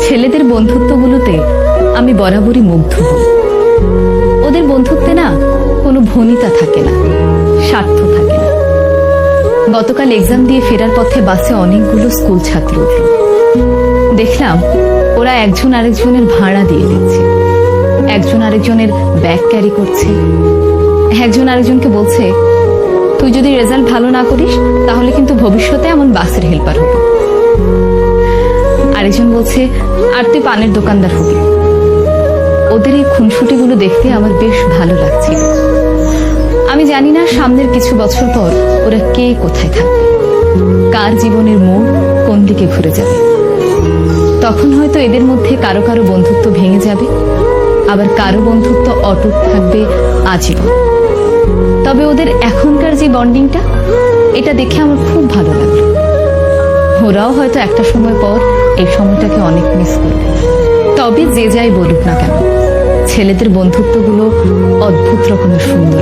ছেলেদের বন্ধুত্বগুলোতে আমি বরাবরই মুগ্ধ হই। ওদের বন্ধুত্বে না কোনো ভনিতা থাকে না, স্বার্থ থাকে না। গতকাল এক্সাম দিয়ে ফেরার পথে বাসে অনেকগুলো স্কুল ছাত্র উঠল। দেখলাম ওরা একজন আরেকজনের ভাড়া দিয়ে দিচ্ছে, একজন আরেকজনের ব্যাগ ক্যারি করছে। একজন আরেকজনকে বলছে, তুই যদি রেজাল্ট ভালো না করিস তাহলে কিন্তু ভবিষ্যতে এমন বাসের হেল্পার হবি। আরেকজন বলছে, আর তুই পানের দোকানদার হবি। ওদের এই খুনসুটিগুলো দেখতে আমার বেশ ভালো লাগছে। আমি জানি না সামনের কিছু বছর পর ওরা কে কোথায় থাকবে, কার জীবনের মোড় কোন দিকে ঘুরে যাবে। তখন হয়তো এদের মধ্যে কারো কারো বন্ধুত্ব ভেঙে যাবে, আবার কারো বন্ধুত্ব অটুট থাকবে আজীবন। তবে ওদের এখনকার যে বন্ডিংটা, এটা দেখে আমার খুব ভালো লাগলো। ওরাও হয়তো একটা সময় পর এই সময়টাকে অনেক মিস করবে। তবে যে যাই বলুক না কেন, ছেলেদের বন্ধুত্বগুলো অদ্ভুত রকমের সুন্দর।